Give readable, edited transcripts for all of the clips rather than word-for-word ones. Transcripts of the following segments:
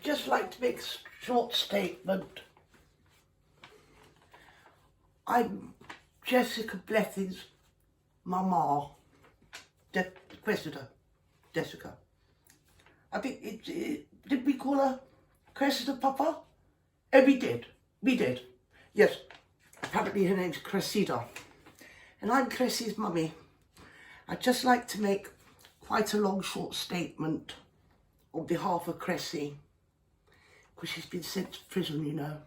just like to make a short statement. I'm Jessica BLETHINS' mama, CRESSIDA, Jessica. I think did we call her CRESSIDA Papa? Oh, we did. Yes, apparently her name's CRESSIDA. And I'm Cressy's mummy. I'd just like to make quite a long short statement on behalf of Cressy, because she's been sent to prison, you know.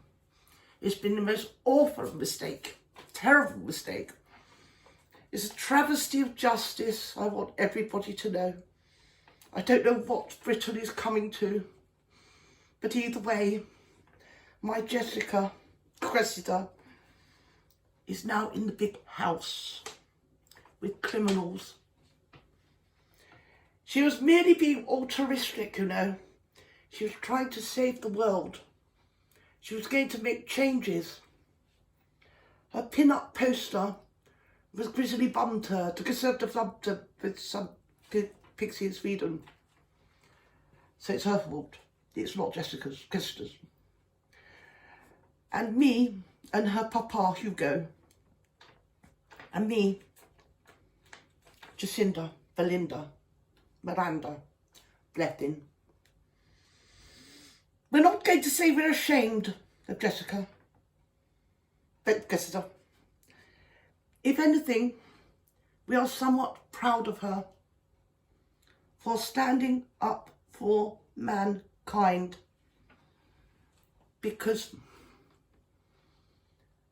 It's been the most awful mistake, terrible mistake. It's a travesty of justice, I want everybody to know. I don't know what Britain is coming to, but either way, my Jessica CRESSIDA is now in the big house with criminals. She was merely being altruistic, you know. She was trying to save the world. She was going to make changes. Her pin-up poster was Grizzly bumped her to Conservative lumped her with some pixie in Sweden. So it's her fault. It's not Jessica's, CRESSIDA's. And me and her papa, Hugo, and me, Jacinda, Belinda, Miranda, BLETHINS. We're not going to say we're ashamed of Jessica, but CRESSIDA. If anything, we are somewhat proud of her for standing up for mankind, because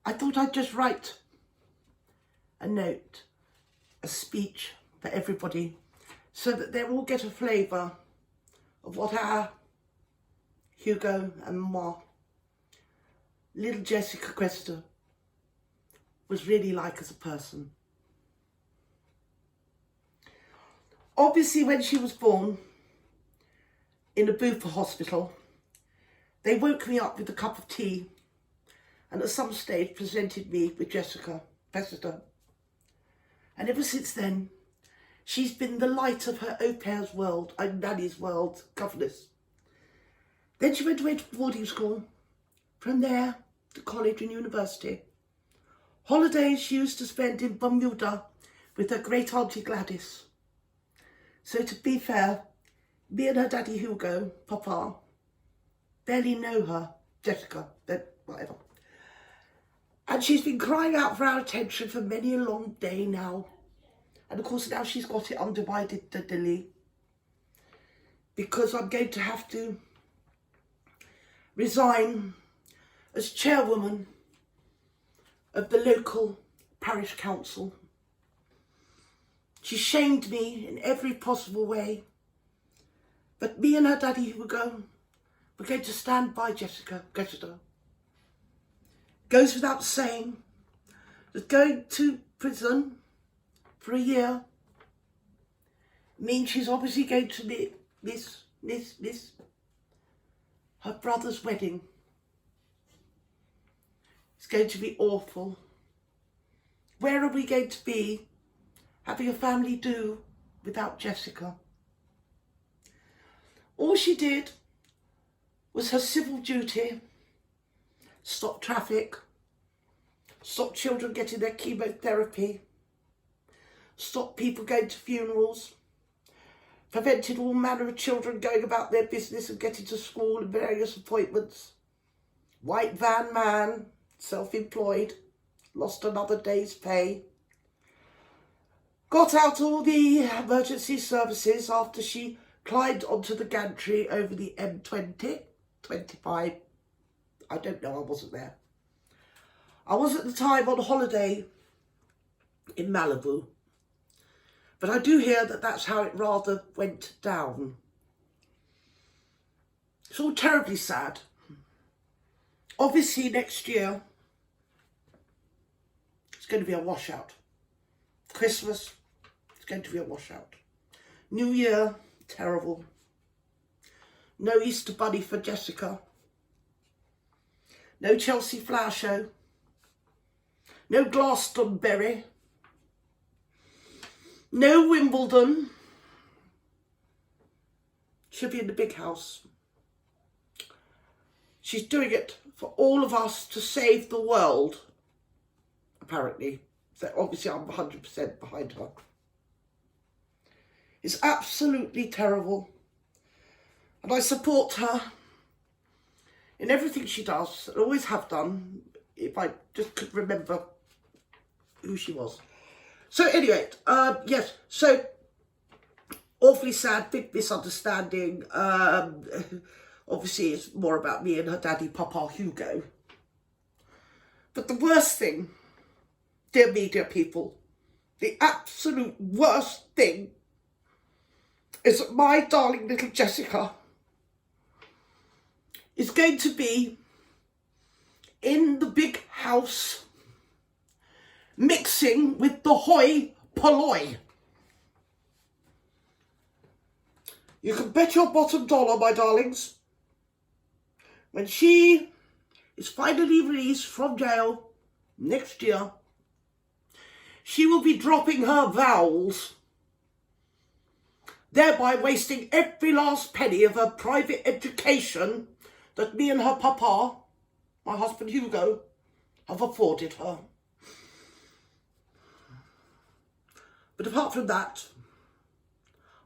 I thought I'd just write a note, a speech for everybody, so that they all get a flavour of what our Hugo and Ma, little Jessica CRESSIDA, was really like as a person. Obviously, when she was born in a Bupa hospital, they woke me up with a cup of tea and at some stage presented me with Jessica CRESSIDA. And ever since then, she's been the light of her au pair's world, nanny's world, governess. Then she went away to boarding school. From there to college and university. Holidays she used to spend in Bermuda with her great auntie Gladys. So to be fair, me and her daddy Hugo, Papa, barely know her, Jessica, whatever. And she's been crying out for our attention for many a long day now. And of course now she's got it undividedly, because I'm going to have to resign as chairwoman of the local parish council. She shamed me in every possible way, but me and her daddy Hugo, we're going to stand by Jessica CRESSIDA. Goes without saying that going to prison for a year means she's obviously going to miss her brother's wedding. It's going to be awful. Where are we going to be having a family do without Jessica? All she did was her civil duty: stop traffic, stop children getting their chemotherapy, stop people going to funerals, prevented all manner of children going about their business and getting to school and various appointments. White van man, self-employed, lost another day's pay. Got out all the emergency services after she climbed onto the gantry over the M20, 25. I don't know, I wasn't there. I was at the time on holiday in Malibu. But I do hear that that's how it rather went down. It's all terribly sad. Obviously next year, it's going to be a washout. Christmas, it's going to be a washout. New Year, terrible. No Easter Bunny for Jessica. No Chelsea Flower Show. No Glastonbury. No Wimbledon. She'll be in the big house. She's doing it for all of us to save the world, apparently. So obviously I'm 100% behind her. It's absolutely terrible. And I support her in everything she does, and always have done, if I just could remember who she was. So anyway, yes, so awfully sad, big misunderstanding. Obviously it's more about me and her daddy, Papa Hugo. But the worst thing, dear media people, the absolute worst thing is that my darling little Jessica is going to be in the big house mixing with the hoi polloi. You can bet your bottom dollar, my darlings, when she is finally released from jail next year, she will be dropping her vowels, thereby wasting every last penny of her private education that me and her papa, my husband Hugo, have afforded her. But apart from that,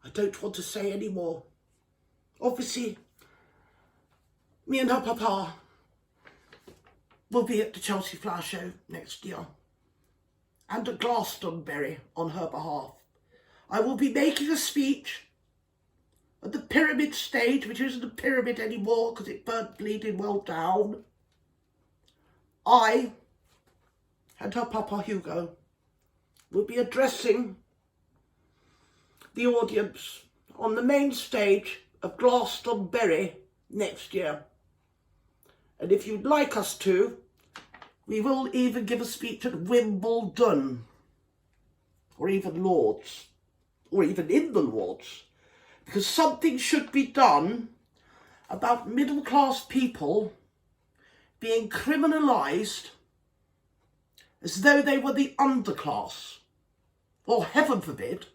I don't want to say any more. Obviously, me and her papa will be at the Chelsea Flower Show next year, and at Glastonbury on her behalf. I will be making a speech at the Pyramid stage, which isn't a pyramid anymore because it burnt bleeding well down. I and her papa Hugo will be addressing the audience on the main stage of Glastonbury next year. And if you'd like us to, we will even give a speech at Wimbledon, or even Lords, or even in the Lords, because something should be done about middle-class people being criminalised as though they were the underclass, or heaven forbid,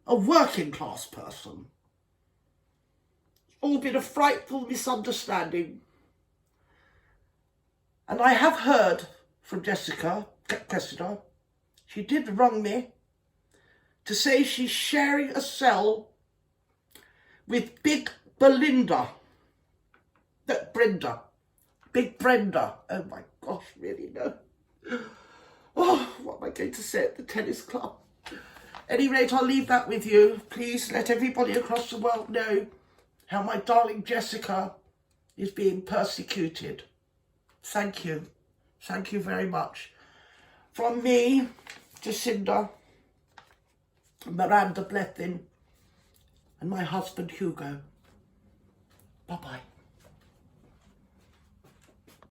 a working class person. It's all been a frightful misunderstanding. And I have heard from Jessica, CRESSIDA, she did ring me to say she's sharing a cell with Big Belinda. Big Brenda. Oh my gosh, really, no. Oh, what am I going to say at the tennis club? At any rate, I'll leave that with you. Please let everybody across the world know how my darling Jessica is being persecuted. Thank you. Thank you very much. From me, Jacinda, Miranda Blethin, and my husband Hugo. Bye-bye.